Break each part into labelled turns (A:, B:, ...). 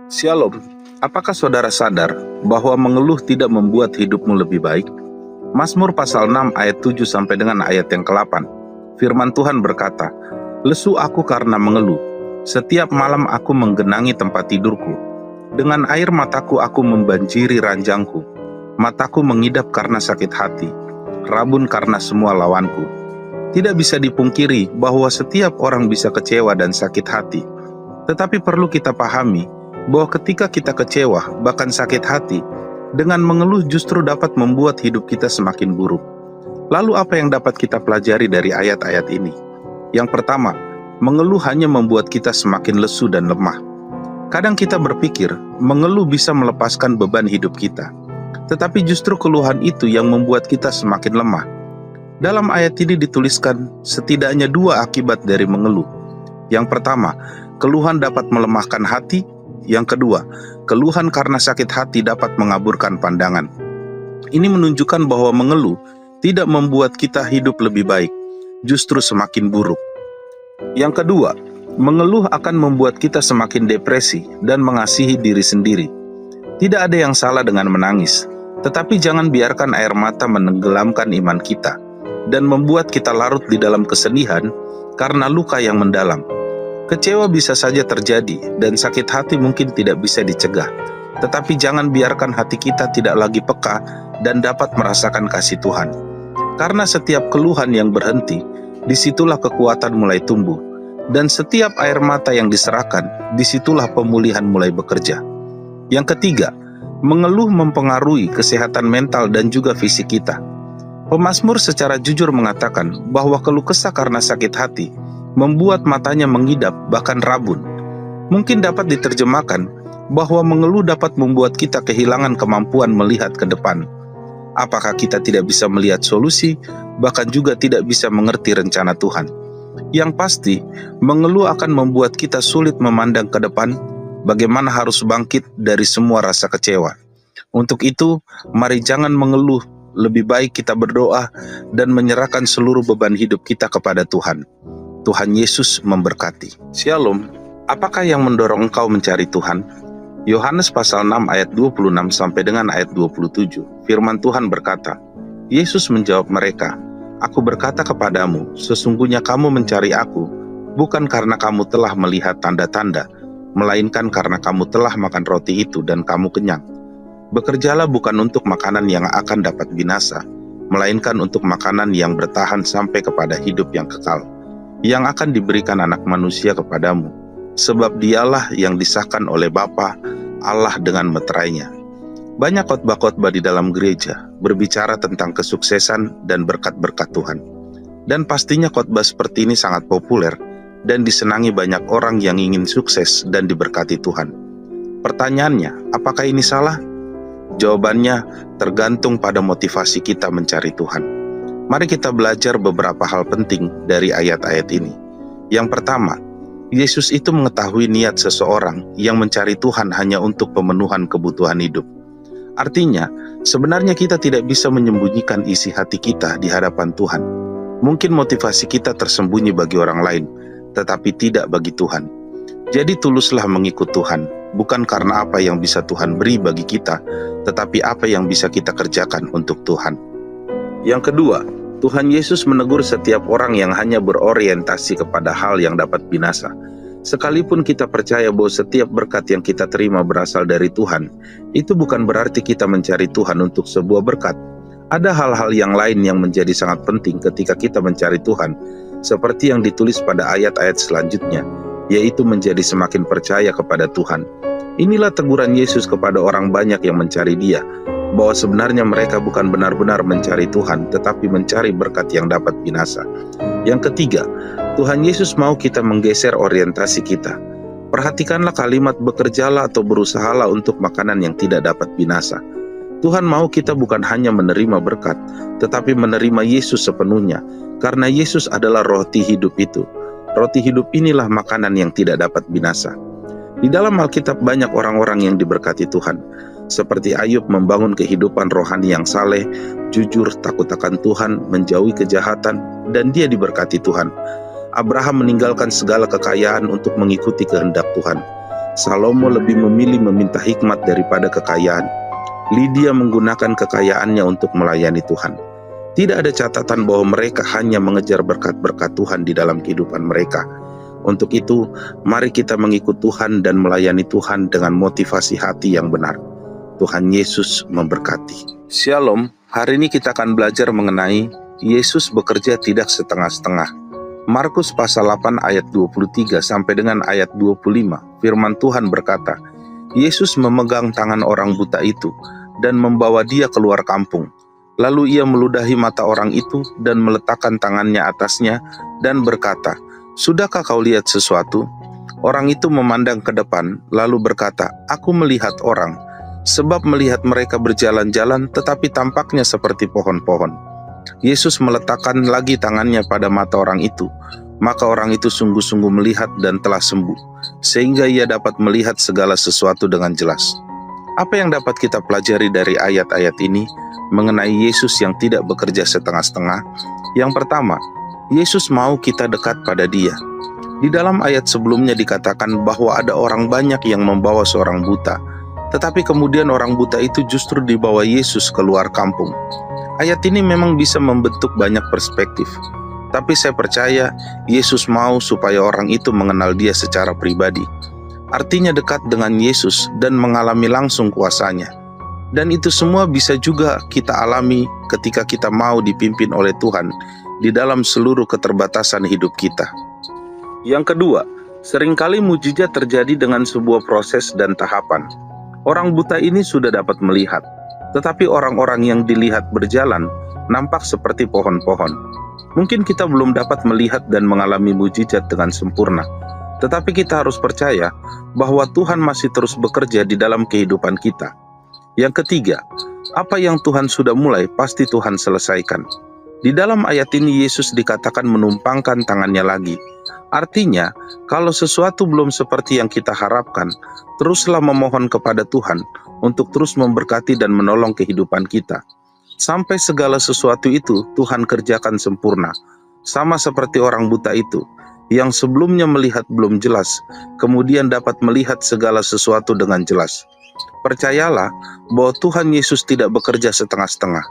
A: Shalom, apakah saudara sadar bahwa mengeluh tidak membuat hidupmu lebih baik? Mazmur pasal 6 ayat 7 sampai dengan ayat yang ke-8. Firman Tuhan berkata, "Lesu aku karena mengeluh, setiap malam aku menggenangi tempat tidurku. Dengan air mataku aku membanjiri ranjangku, mataku mengidap karena sakit hati, rabun karena semua lawanku." Tidak bisa dipungkiri bahwa setiap orang bisa kecewa dan sakit hati. Tetapi perlu kita pahami bahwa ketika kita kecewa, bahkan sakit hati, dengan mengeluh justru dapat membuat hidup kita semakin buruk. Lalu apa yang dapat kita pelajari dari ayat-ayat ini? Yang pertama, mengeluh hanya membuat kita semakin lesu dan lemah. Kadang kita berpikir, mengeluh bisa melepaskan beban hidup kita. Tetapi justru keluhan itu yang membuat kita semakin lemah. Dalam ayat ini dituliskan setidaknya dua akibat dari mengeluh. Yang pertama, keluhan dapat melemahkan hati. Yang kedua, keluhan karena sakit hati dapat mengaburkan pandangan. Ini menunjukkan bahwa mengeluh tidak membuat kita hidup lebih baik, justru semakin buruk. Yang kedua, mengeluh akan membuat kita semakin depresi dan mengasihi diri sendiri. Tidak ada yang salah dengan menangis, tetapi jangan biarkan air mata menenggelamkan iman kita dan membuat kita larut di dalam kesedihan karena luka yang mendalam. Kecewa bisa saja terjadi dan sakit hati mungkin tidak bisa dicegah. Tetapi jangan biarkan hati kita tidak lagi peka dan dapat merasakan kasih Tuhan. Karena setiap keluhan yang berhenti, disitulah kekuatan mulai tumbuh. Dan setiap air mata yang diserahkan, disitulah pemulihan mulai bekerja. Yang ketiga, mengeluh mempengaruhi kesehatan mental dan juga fisik kita. Pemazmur secara jujur mengatakan bahwa keluh kesah karena sakit hati membuat matanya mengidap bahkan rabun. Mungkin dapat diterjemahkan bahwa mengeluh dapat membuat kita kehilangan kemampuan melihat ke depan. Apakah kita tidak bisa melihat solusi, bahkan juga tidak bisa mengerti rencana Tuhan. Yang pasti, mengeluh akan membuat kita sulit memandang ke depan, bagaimana harus bangkit dari semua rasa kecewa. Untuk itu, mari jangan mengeluh, lebih baik kita berdoa dan menyerahkan seluruh beban hidup kita kepada Tuhan. Tuhan Yesus memberkati. Shalom, apakah yang mendorong engkau mencari Tuhan? Yohanes pasal 6 ayat 26 sampai dengan ayat 27. Firman Tuhan berkata, Yesus menjawab mereka, "Aku berkata kepadamu, sesungguhnya kamu mencari aku, bukan karena kamu telah melihat tanda-tanda, melainkan karena kamu telah makan roti itu dan kamu kenyang. Bekerjalah bukan untuk makanan yang akan dapat binasa, melainkan untuk makanan yang bertahan sampai kepada hidup yang kekal, yang akan diberikan Anak Manusia kepadamu, sebab dialah yang disahkan oleh Bapa Allah dengan meterainya." Banyak khotbah-khotbah di dalam gereja berbicara tentang kesuksesan dan berkat-berkat Tuhan. Dan pastinya khotbah seperti ini sangat populer dan disenangi banyak orang yang ingin sukses dan diberkati Tuhan. Pertanyaannya, apakah ini salah? Jawabannya tergantung pada motivasi kita mencari Tuhan. Mari kita belajar beberapa hal penting dari ayat-ayat ini. Yang pertama, Yesus itu mengetahui niat seseorang yang mencari Tuhan hanya untuk pemenuhan kebutuhan hidup. Artinya, sebenarnya kita tidak bisa menyembunyikan isi hati kita di hadapan Tuhan. Mungkin motivasi kita tersembunyi bagi orang lain, tetapi tidak bagi Tuhan. Jadi tuluslah mengikut Tuhan, bukan karena apa yang bisa Tuhan beri bagi kita, tetapi apa yang bisa kita kerjakan untuk Tuhan. Yang kedua, Tuhan Yesus menegur setiap orang yang hanya berorientasi kepada hal yang dapat binasa. Sekalipun kita percaya bahwa setiap berkat yang kita terima berasal dari Tuhan, itu bukan berarti kita mencari Tuhan untuk sebuah berkat. Ada hal-hal yang lain yang menjadi sangat penting ketika kita mencari Tuhan, seperti yang ditulis pada ayat-ayat selanjutnya, yaitu menjadi semakin percaya kepada Tuhan. Inilah teguran Yesus kepada orang banyak yang mencari Dia, bahwa sebenarnya mereka bukan benar-benar mencari Tuhan, tetapi mencari berkat yang dapat binasa. Yang ketiga, Tuhan Yesus mau kita menggeser orientasi kita. Perhatikanlah kalimat bekerjalah atau berusahalah untuk makanan yang tidak dapat binasa. Tuhan mau kita bukan hanya menerima berkat, tetapi menerima Yesus sepenuhnya, karena Yesus adalah roti hidup itu. Roti hidup inilah makanan yang tidak dapat binasa. Di dalam Alkitab banyak orang-orang yang diberkati Tuhan, seperti Ayub membangun kehidupan rohani yang saleh, jujur, takut akan Tuhan, menjauhi kejahatan, dan dia diberkati Tuhan. Abraham meninggalkan segala kekayaan untuk mengikuti kehendak Tuhan. Salomo lebih memilih meminta hikmat daripada kekayaan. Lydia menggunakan kekayaannya untuk melayani Tuhan. Tidak ada catatan bahwa mereka hanya mengejar berkat-berkat Tuhan di dalam kehidupan mereka. Untuk itu, mari kita mengikut Tuhan dan melayani Tuhan dengan motivasi hati yang benar. Tuhan Yesus memberkati. Shalom, hari ini kita akan belajar mengenai Yesus bekerja tidak setengah-setengah. Markus pasal 8 ayat 23 sampai dengan ayat 25, firman Tuhan berkata, Yesus memegang tangan orang buta itu dan membawa dia keluar kampung. Lalu ia meludahi mata orang itu dan meletakkan tangannya atasnya dan berkata, "Sudahkah kau lihat sesuatu?" Orang itu memandang ke depan, lalu berkata, "Aku melihat orang." Sebab melihat mereka berjalan-jalan, tetapi tampaknya seperti pohon-pohon. Yesus meletakkan lagi tangannya pada mata orang itu, maka orang itu sungguh-sungguh melihat dan telah sembuh, sehingga ia dapat melihat segala sesuatu dengan jelas. Apa yang dapat kita pelajari dari ayat-ayat ini mengenai Yesus yang tidak bekerja setengah-setengah? Yang pertama, Yesus mau kita dekat pada Dia. Di dalam ayat sebelumnya dikatakan bahwa ada orang banyak yang membawa seorang buta, tetapi kemudian orang buta itu justru dibawa Yesus keluar kampung. Ayat ini memang bisa membentuk banyak perspektif, tapi saya percaya Yesus mau supaya orang itu mengenal Dia secara pribadi. Artinya dekat dengan Yesus dan mengalami langsung kuasanya. Dan itu semua bisa juga kita alami ketika kita mau dipimpin oleh Tuhan di dalam seluruh keterbatasan hidup kita. Yang kedua, seringkali mujizat terjadi dengan sebuah proses dan tahapan. Orang buta ini sudah dapat melihat, tetapi orang-orang yang dilihat berjalan nampak seperti pohon-pohon. Mungkin kita belum dapat melihat dan mengalami mujizat dengan sempurna, tetapi kita harus percaya bahwa Tuhan masih terus bekerja di dalam kehidupan kita. Yang ketiga, apa yang Tuhan sudah mulai pasti Tuhan selesaikan. Di dalam ayat ini Yesus dikatakan menumpangkan tangannya lagi. Artinya, kalau sesuatu belum seperti yang kita harapkan, teruslah memohon kepada Tuhan untuk terus memberkati dan menolong kehidupan kita. Sampai segala sesuatu itu Tuhan kerjakan sempurna. Sama seperti orang buta itu, yang sebelumnya melihat belum jelas, kemudian dapat melihat segala sesuatu dengan jelas. Percayalah bahwa Tuhan Yesus tidak bekerja setengah-setengah.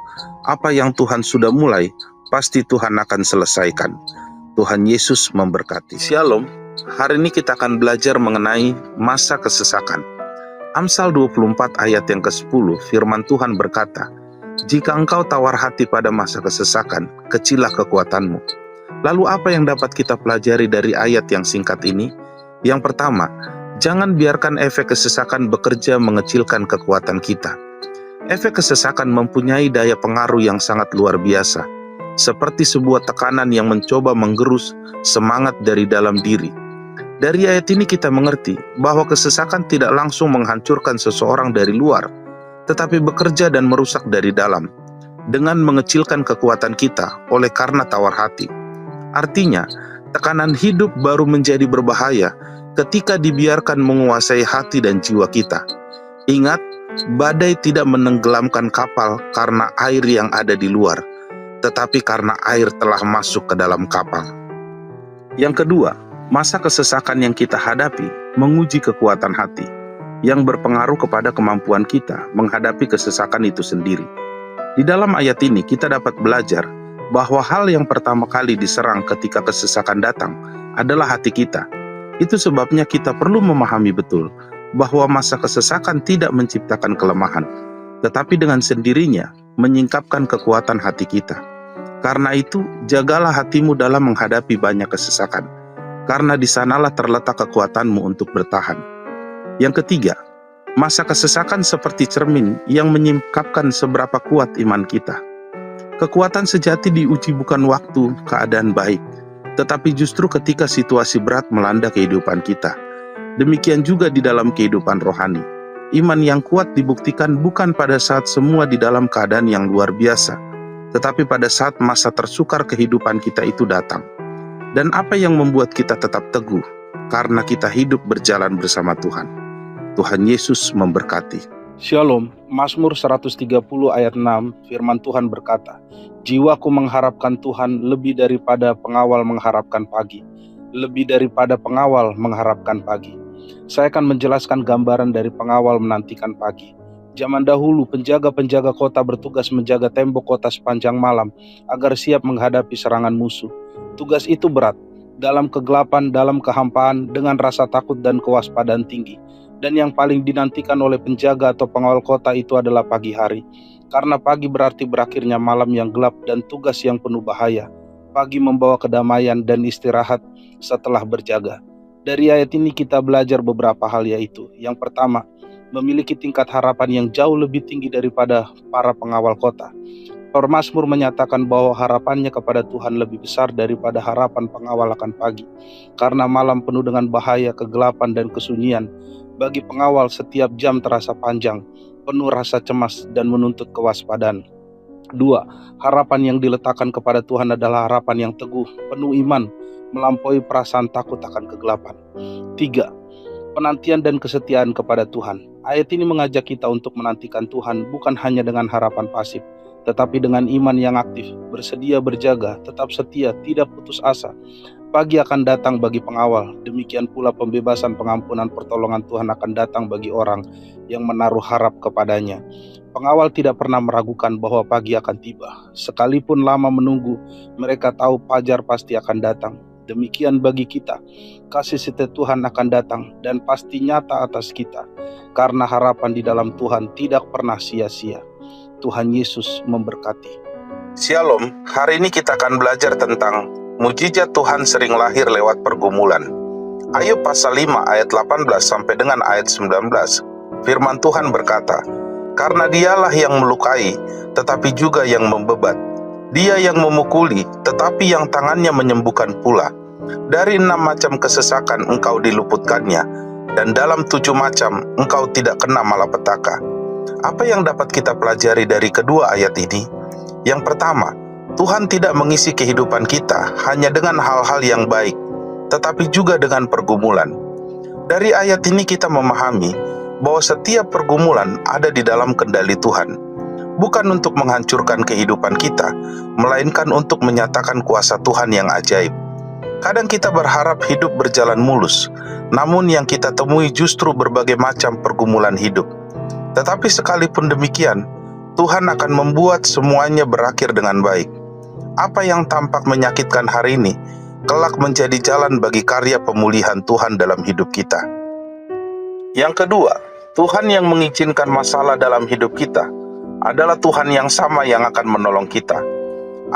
A: Apa yang Tuhan sudah mulai, pasti Tuhan akan selesaikan. Tuhan Yesus memberkati. Shalom, hari ini kita akan belajar mengenai masa kesesakan. Amsal 24 ayat yang ke-10, firman Tuhan berkata, "Jika engkau tawar hati pada masa kesesakan, kecillah kekuatanmu." Lalu apa yang dapat kita pelajari dari ayat yang singkat ini? Yang pertama, jangan biarkan efek kesesakan bekerja mengecilkan kekuatan kita. Efek kesesakan mempunyai daya pengaruh yang sangat luar biasa, seperti sebuah tekanan yang mencoba menggerus semangat dari dalam diri. Dari ayat ini kita mengerti bahwa kesesakan tidak langsung menghancurkan seseorang dari luar, tetapi bekerja dan merusak dari dalam, dengan mengecilkan kekuatan kita oleh karena tawar hati. Artinya, tekanan hidup baru menjadi berbahaya ketika dibiarkan menguasai hati dan jiwa kita. Ingat, badai tidak menenggelamkan kapal karena air yang ada di luar, tetapi karena air telah masuk ke dalam kapal. Yang kedua, masa kesesakan yang kita hadapi menguji kekuatan hati, yang berpengaruh kepada kemampuan kita menghadapi kesesakan itu sendiri. Di dalam ayat ini kita dapat belajar bahwa hal yang pertama kali diserang ketika kesesakan datang adalah hati kita. Itu sebabnya kita perlu memahami betul bahwa masa kesesakan tidak menciptakan kelemahan, tetapi dengan sendirinya menyingkapkan kekuatan hati kita. Karena itu, jagalah hatimu dalam menghadapi banyak kesesakan, karena di sanalah terletak kekuatanmu untuk bertahan. Yang ketiga, masa kesesakan seperti cermin yang menyingkapkan seberapa kuat iman kita. Kekuatan sejati diuji bukan waktu keadaan baik, tetapi justru ketika situasi berat melanda kehidupan kita. Demikian juga di dalam kehidupan rohani. Iman yang kuat dibuktikan bukan pada saat semua di dalam keadaan yang luar biasa, tetapi pada saat masa tersukar kehidupan kita itu datang. Dan apa yang membuat kita tetap teguh? Karena kita hidup berjalan bersama Tuhan. Tuhan Yesus memberkati. Shalom, Mazmur 130 ayat 6, firman Tuhan berkata, "Jiwaku mengharapkan Tuhan lebih daripada pengawal mengharapkan pagi, lebih daripada pengawal mengharapkan pagi.
B: Saya akan menjelaskan gambaran dari pengawal menantikan pagi. Zaman dahulu, penjaga-penjaga kota bertugas menjaga tembok kota sepanjang malam agar siap menghadapi serangan musuh. Tugas itu berat, dalam kegelapan, dalam kehampaan, dengan rasa takut dan kewaspadaan tinggi. Dan yang paling dinantikan oleh penjaga atau pengawal kota itu adalah pagi hari. Karena pagi berarti berakhirnya malam yang gelap dan tugas yang penuh bahaya. Pagi membawa kedamaian dan istirahat setelah berjaga. Dari ayat ini kita belajar beberapa hal, yaitu yang pertama, memiliki tingkat harapan yang jauh lebih tinggi daripada para pengawal kota. Mazmur menyatakan bahwa harapannya kepada Tuhan lebih besar daripada harapan pengawal akan pagi. Karena malam penuh dengan bahaya, kegelapan, dan kesunyian, bagi pengawal setiap jam terasa panjang, penuh rasa cemas dan menuntut kewaspadaan. 2. Harapan yang diletakkan kepada Tuhan adalah harapan yang teguh, penuh iman, melampaui perasaan takut akan kegelapan. 3. Penantian dan kesetiaan kepada Tuhan. Ayat ini mengajak kita untuk menantikan Tuhan bukan hanya dengan harapan pasif, tetapi dengan iman yang aktif, bersedia berjaga, tetap setia, tidak putus asa. Pagi akan datang bagi pengawal, demikian pula pembebasan, pengampunan, pertolongan Tuhan akan datang bagi orang yang menaruh harap kepadanya. Pengawal tidak pernah meragukan bahwa pagi akan tiba. Sekalipun lama menunggu, mereka tahu fajar pasti akan datang. Demikian bagi kita, kasih setia Tuhan akan datang dan pasti nyata atas kita, karena harapan di dalam Tuhan tidak pernah sia-sia. Tuhan Yesus memberkati.
A: Shalom, hari ini kita akan belajar tentang mujizat Tuhan sering lahir lewat pergumulan. Ayub pasal 5 ayat 18 sampai dengan ayat 19. Firman Tuhan berkata, "Karena Dialah yang melukai, tetapi juga yang membebat. Dia yang memukuli, tetapi yang tangannya menyembuhkan pula. Dari 6 macam kesesakan engkau diluputkannya, dan dalam 7 macam engkau tidak kena malapetaka." Apa yang dapat kita pelajari dari kedua ayat ini? Yang pertama, Tuhan tidak mengisi kehidupan kita hanya dengan hal-hal yang baik, tetapi juga dengan pergumulan. Dari ayat ini kita memahami bahwa setiap pergumulan ada di dalam kendali Tuhan. Bukan untuk menghancurkan kehidupan kita, melainkan untuk menyatakan kuasa Tuhan yang ajaib. Kadang kita berharap hidup berjalan mulus, namun yang kita temui justru berbagai macam pergumulan hidup. Tetapi sekalipun demikian, Tuhan akan membuat semuanya berakhir dengan baik. Apa yang tampak menyakitkan hari ini, kelak menjadi jalan bagi karya pemulihan Tuhan dalam hidup kita. Yang kedua, Tuhan yang mengizinkan masalah dalam hidup kita adalah Tuhan yang sama yang akan menolong kita.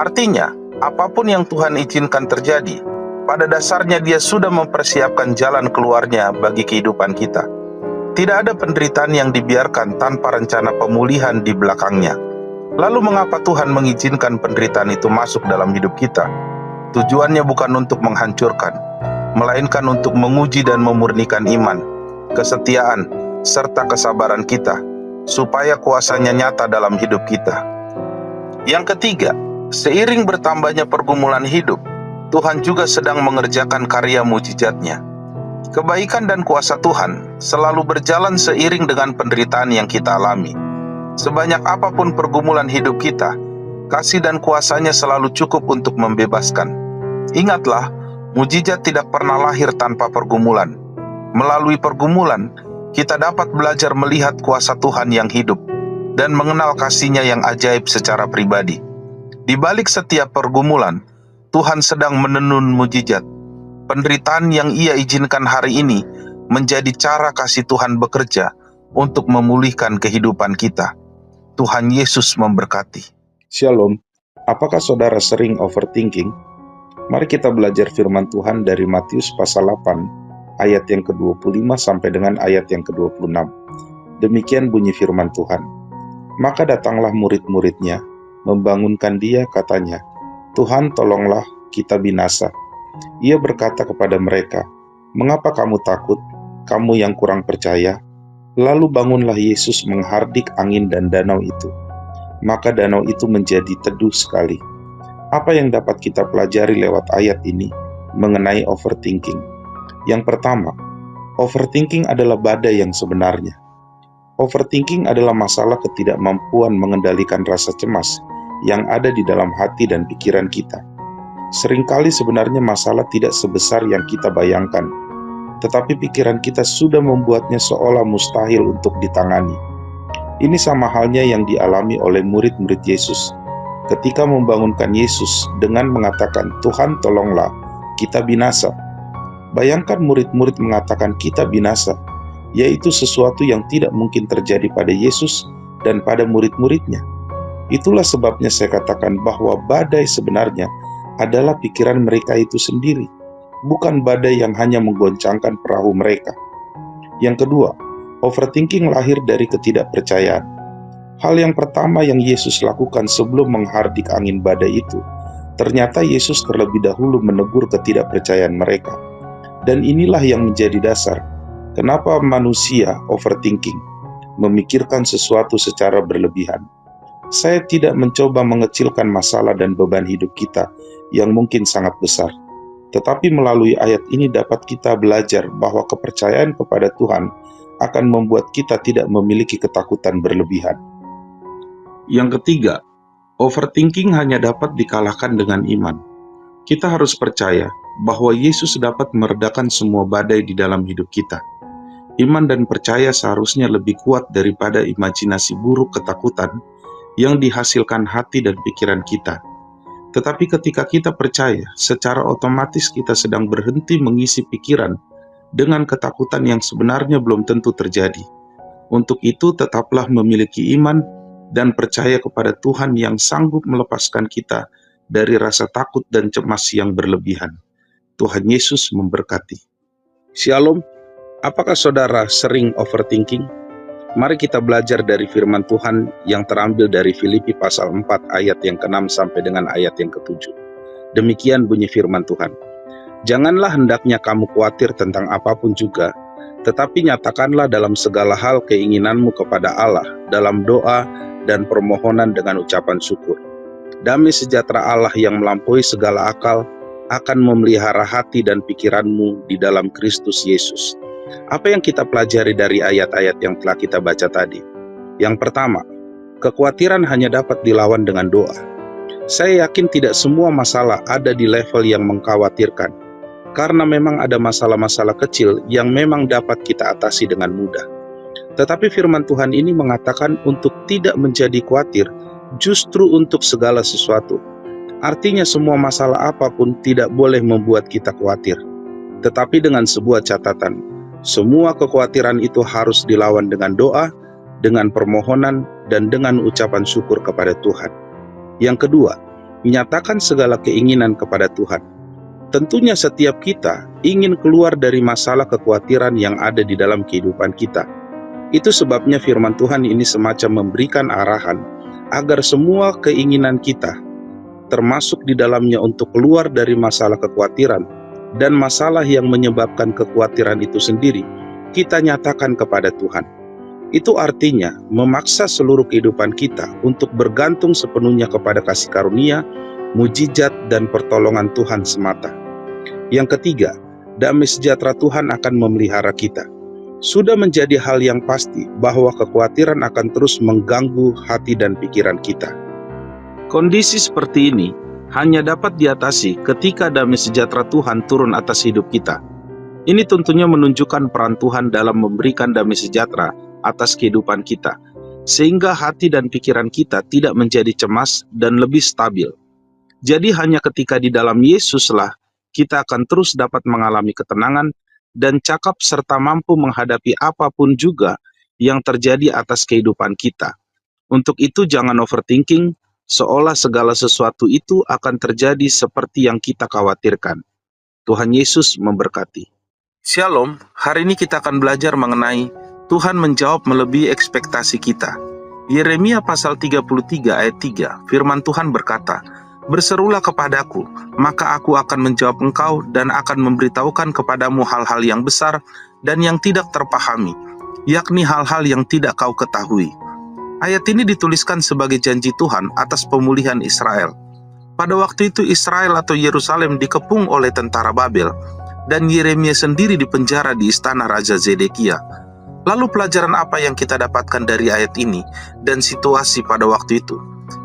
A: Artinya, apapun yang Tuhan izinkan terjadi, pada dasarnya Dia sudah mempersiapkan jalan keluarnya bagi kehidupan kita. Tidak ada penderitaan yang dibiarkan tanpa rencana pemulihan di belakangnya. Lalu mengapa Tuhan mengizinkan penderitaan itu masuk dalam hidup kita? Tujuannya bukan untuk menghancurkan, melainkan untuk menguji dan memurnikan iman, kesetiaan, serta kesabaran kita, supaya kuasanya nyata dalam hidup kita. Yang ketiga, seiring bertambahnya pergumulan hidup, Tuhan juga sedang mengerjakan karya mujizat-Nya. Kebaikan dan kuasa Tuhan selalu berjalan seiring dengan penderitaan yang kita alami. Sebanyak apapun pergumulan hidup kita, kasih dan kuasa-Nya selalu cukup untuk membebaskan. Ingatlah, mujizat tidak pernah lahir tanpa pergumulan. Melalui pergumulan, kita dapat belajar melihat kuasa Tuhan yang hidup dan mengenal kasih-Nya yang ajaib secara pribadi. Di balik setiap pergumulan, Tuhan sedang menenun mujizat. Penderitaan yang Ia izinkan hari ini menjadi cara kasih Tuhan bekerja untuk memulihkan kehidupan kita. Tuhan Yesus memberkati.
C: Shalom, apakah saudara sering overthinking? Mari kita belajar firman Tuhan dari Matius pasal 8, ayat yang ke-25 sampai dengan ayat yang ke-26. Demikian bunyi firman Tuhan. Maka datanglah murid-muridnya, membangunkan Dia, katanya, "Tuhan, tolonglah, kita binasa." Ia berkata kepada mereka, "Mengapa kamu takut, kamu yang kurang percaya?" Lalu bangunlah Yesus menghardik angin dan danau itu. Maka danau itu menjadi teduh sekali. Apa yang dapat kita pelajari lewat ayat ini mengenai overthinking? Yang pertama, overthinking adalah badai yang sebenarnya. Overthinking adalah masalah ketidakmampuan mengendalikan rasa cemas yang ada di dalam hati dan pikiran kita. Seringkali sebenarnya masalah tidak sebesar yang kita bayangkan. tetapi pikiran kita sudah membuatnya seolah mustahil untuk ditangani. Ini sama halnya yang dialami oleh murid-murid Yesus ketika membangunkan Yesus dengan mengatakan, "Tuhan, tolonglah, kita binasa." Bayangkan murid-murid mengatakan kita binasa, yaitu sesuatu yang tidak mungkin terjadi pada Yesus dan pada murid-muridnya. Itulah sebabnya saya katakan bahwa badai sebenarnya adalah pikiran mereka itu sendiri, bukan badai yang hanya menggoncangkan perahu mereka. Yang kedua, overthinking lahir dari ketidakpercayaan. Hal yang pertama yang Yesus lakukan sebelum menghardik angin badai itu, ternyata Yesus terlebih dahulu menegur ketidakpercayaan mereka. Dan inilah yang menjadi dasar kenapa manusia overthinking, memikirkan sesuatu secara berlebihan. Saya tidak mencoba mengecilkan masalah dan beban hidup kita yang mungkin sangat besar. Tetapi melalui ayat ini dapat kita belajar bahwa kepercayaan kepada Tuhan akan membuat kita tidak memiliki ketakutan berlebihan.
A: Yang ketiga, overthinking hanya dapat dikalahkan dengan iman. Kita harus percaya bahwa Yesus dapat meredakan semua badai di dalam hidup kita. Iman dan percaya seharusnya lebih kuat daripada imajinasi buruk ketakutan yang dihasilkan hati dan pikiran kita. Tetapi ketika kita percaya, secara otomatis kita sedang berhenti mengisi pikiran dengan ketakutan yang sebenarnya belum tentu terjadi. Untuk itu, tetaplah memiliki iman dan percaya kepada Tuhan yang sanggup melepaskan kita dari rasa takut dan cemas yang berlebihan. Tuhan Yesus memberkati. Shalom, apakah saudara sering overthinking? Mari kita belajar dari firman Tuhan yang terambil dari Filipi pasal 4 ayat yang ke-6 sampai dengan ayat yang ke-7. Demikian bunyi firman Tuhan. Janganlah hendaknya kamu khawatir tentang apapun juga, tetapi nyatakanlah dalam segala hal keinginanmu kepada Allah dalam doa dan permohonan dengan ucapan syukur. Damai sejahtera Allah yang melampaui segala akal akan memelihara hati dan pikiranmu di dalam Kristus Yesus. Apa yang kita pelajari dari ayat-ayat yang telah kita baca tadi? Yang pertama, kekhawatiran hanya dapat dilawan dengan doa. Saya yakin tidak semua masalah ada di level yang mengkhawatirkan, karena memang ada masalah-masalah kecil yang memang dapat kita atasi dengan mudah. Tetapi firman Tuhan ini mengatakan untuk tidak menjadi khawatir, justru untuk segala sesuatu. Artinya semua masalah apapun tidak boleh membuat kita khawatir. Tetapi dengan sebuah catatan, semua kekhawatiran itu harus dilawan dengan doa, dengan permohonan, dan dengan ucapan syukur kepada Tuhan. Yang kedua, menyatakan segala keinginan kepada Tuhan. Tentunya setiap kita ingin keluar dari masalah kekhawatiran yang ada di dalam kehidupan kita. Itu sebabnya firman Tuhan ini semacam memberikan arahan agar semua keinginan kita, termasuk di dalamnya untuk keluar dari masalah kekhawatiran dan masalah yang menyebabkan kekhawatiran itu sendiri, kita nyatakan kepada Tuhan. Itu artinya memaksa seluruh kehidupan kita untuk bergantung sepenuhnya kepada kasih karunia, mujizat, dan pertolongan Tuhan semata. Yang ketiga, damai sejahtera Tuhan akan memelihara kita. Sudah menjadi hal yang pasti bahwa kekhawatiran akan terus mengganggu hati dan pikiran kita. Kondisi seperti ini hanya dapat diatasi ketika damai sejahtera Tuhan turun atas hidup kita. Ini tentunya menunjukkan peran Tuhan dalam memberikan damai sejahtera atas kehidupan kita, sehingga hati dan pikiran kita tidak menjadi cemas dan lebih stabil. Jadi hanya ketika di dalam Yesuslah kita akan terus dapat mengalami ketenangan dan cakap serta mampu menghadapi apapun juga yang terjadi atas kehidupan kita. Untuk itu jangan overthinking, seolah segala sesuatu itu akan terjadi seperti yang kita khawatirkan. Tuhan Yesus memberkati. Shalom, hari ini kita akan belajar mengenai Tuhan menjawab melebihi ekspektasi kita. Yeremia pasal 33 ayat 3, firman Tuhan berkata, "Berserulah kepadaku, maka aku akan menjawab engkau dan akan memberitahukan kepadamu hal-hal yang besar dan yang tidak terpahami, yakni hal-hal yang tidak kau ketahui." Ayat ini dituliskan sebagai janji Tuhan atas pemulihan Israel. Pada waktu itu Israel atau Yerusalem dikepung oleh tentara Babel, dan Yeremia sendiri dipenjara di istana Raja Zedekia. Lalu pelajaran apa yang kita dapatkan dari ayat ini dan situasi pada waktu itu?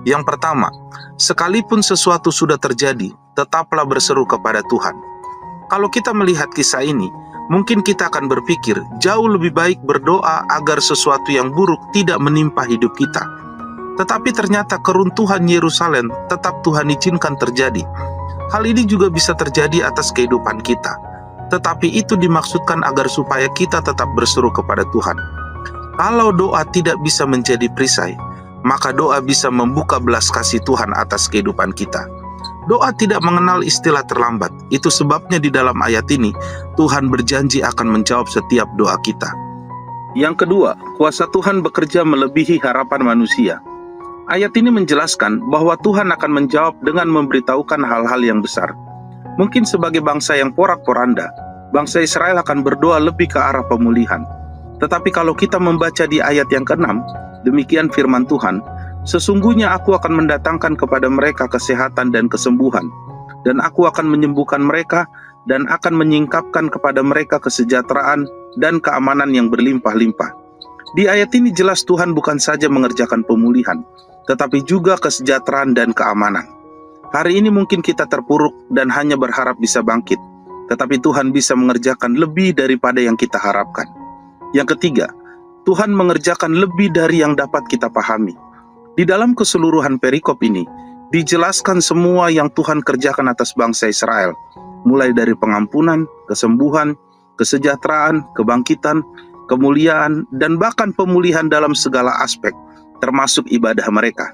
A: Yang pertama, sekalipun sesuatu sudah terjadi, tetaplah berseru kepada Tuhan. Kalau kita melihat kisah ini, Mungkin kita akan berpikir, jauh lebih baik berdoa agar sesuatu yang buruk tidak menimpa hidup kita. Tetapi ternyata keruntuhan Yerusalem tetap Tuhan izinkan terjadi. Hal ini juga bisa terjadi atas kehidupan kita. Tetapi itu dimaksudkan agar supaya kita tetap berseru kepada Tuhan. Kalau doa tidak bisa menjadi perisai, maka doa bisa membuka belas kasih Tuhan atas kehidupan kita. Doa tidak mengenal istilah terlambat. Itu sebabnya di dalam ayat ini, Tuhan berjanji akan menjawab setiap doa kita. Yang kedua, kuasa Tuhan bekerja melebihi harapan manusia. Ayat ini menjelaskan bahwa Tuhan akan menjawab dengan memberitahukan hal-hal yang besar. Mungkin sebagai bangsa yang porak-poranda, bangsa Israel akan berdoa lebih ke arah pemulihan. Tetapi kalau kita membaca di ayat yang ke-6, demikian firman Tuhan, sesungguhnya aku akan mendatangkan kepada mereka kesehatan dan kesembuhan, dan aku akan menyembuhkan mereka dan akan menyingkapkan kepada mereka kesejahteraan dan keamanan yang berlimpah-limpah. Di ayat ini jelas Tuhan bukan saja mengerjakan pemulihan, tetapi juga kesejahteraan dan keamanan. Hari ini mungkin kita terpuruk dan hanya berharap bisa bangkit, tetapi Tuhan bisa mengerjakan lebih daripada yang kita harapkan. Yang ketiga, Tuhan mengerjakan lebih dari yang dapat kita pahami. Di dalam keseluruhan perikop ini, dijelaskan semua yang Tuhan kerjakan atas bangsa Israel, mulai dari pengampunan, kesembuhan, kesejahteraan, kebangkitan, kemuliaan, dan bahkan pemulihan dalam segala aspek, termasuk ibadah mereka.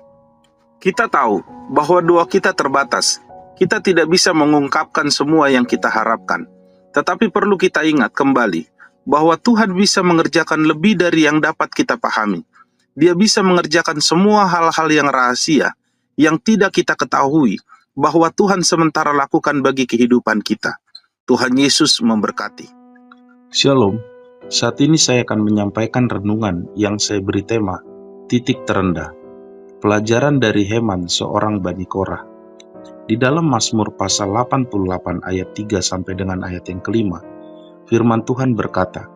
A: Kita tahu bahwa doa kita terbatas. Kita tidak bisa mengungkapkan semua yang kita harapkan. Tetapi perlu kita ingat kembali bahwa Tuhan bisa mengerjakan lebih dari yang dapat kita pahami. Dia bisa mengerjakan semua hal-hal yang rahasia, yang tidak kita ketahui, bahwa Tuhan sementara lakukan bagi kehidupan kita. Tuhan Yesus memberkati.
B: Shalom, saat ini saya akan menyampaikan renungan yang saya beri tema, Titik Terendah. Pelajaran dari Heman, seorang Bani Korah. Di dalam Mazmur pasal 88 ayat 3 sampai dengan ayat yang kelima, firman Tuhan berkata,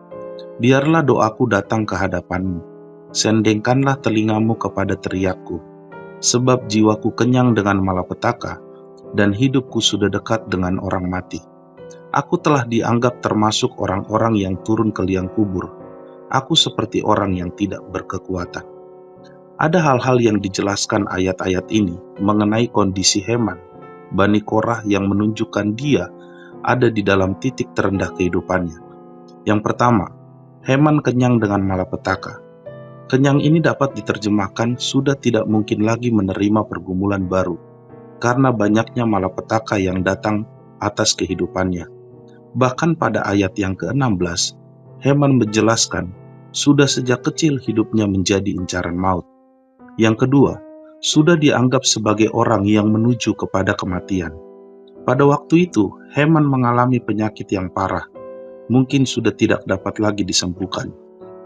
B: biarlah doaku datang ke hadapanmu, sendengkanlah telingamu kepada teriakku, sebab jiwaku kenyang dengan malapetaka, dan hidupku sudah dekat dengan orang mati. Aku telah dianggap termasuk orang-orang yang turun ke liang kubur. Aku seperti orang yang tidak berkekuatan. Ada hal-hal yang dijelaskan ayat-ayat ini mengenai kondisi Heman, Bani Korah yang menunjukkan dia ada di dalam titik terendah kehidupannya. Yang pertama, Heman kenyang dengan malapetaka. Kenyang ini dapat diterjemahkan sudah tidak mungkin lagi menerima pergumulan baru, karena banyaknya malapetaka yang datang atas kehidupannya. Bahkan pada ayat yang ke-16, Heman menjelaskan, sudah sejak kecil hidupnya menjadi incaran maut. Yang kedua, sudah dianggap sebagai orang yang menuju kepada kematian. Pada waktu itu, Heman mengalami penyakit yang parah, mungkin sudah tidak dapat lagi disembuhkan.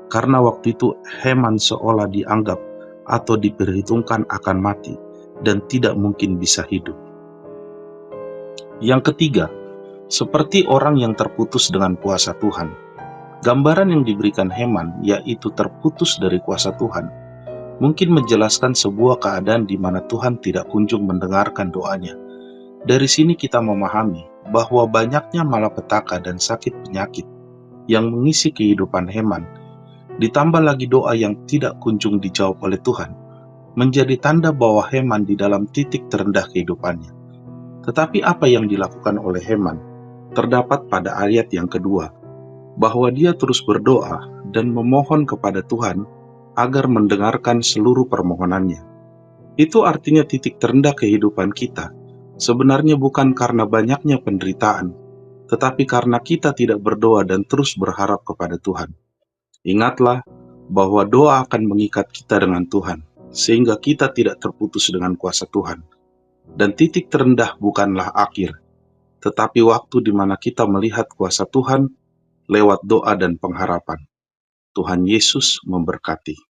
B: Karena waktu itu Heman seolah dianggap atau diperhitungkan akan mati dan tidak mungkin bisa hidup. Yang ketiga, seperti orang yang terputus dengan kuasa Tuhan. Gambaran yang diberikan Heman yaitu terputus dari kuasa Tuhan, mungkin menjelaskan sebuah keadaan di mana Tuhan tidak kunjung mendengarkan doanya. Dari sini kita memahami bahwa banyaknya malapetaka dan sakit penyakit yang mengisi kehidupan Heman, ditambah lagi doa yang tidak kunjung dijawab oleh Tuhan, menjadi tanda bahwa Heman di dalam titik terendah kehidupannya. Tetapi apa yang dilakukan oleh Heman terdapat pada ayat yang kedua, bahwa dia terus berdoa dan memohon kepada Tuhan agar mendengarkan seluruh permohonannya. Itu artinya titik terendah kehidupan kita sebenarnya bukan karena banyaknya penderitaan, tetapi karena kita tidak berdoa dan terus berharap kepada Tuhan. Ingatlah bahwa doa akan mengikat kita dengan Tuhan, sehingga kita tidak terputus dengan kuasa Tuhan. Dan titik terendah bukanlah akhir, tetapi waktu di mana kita melihat kuasa Tuhan lewat doa dan pengharapan. Tuhan Yesus memberkati.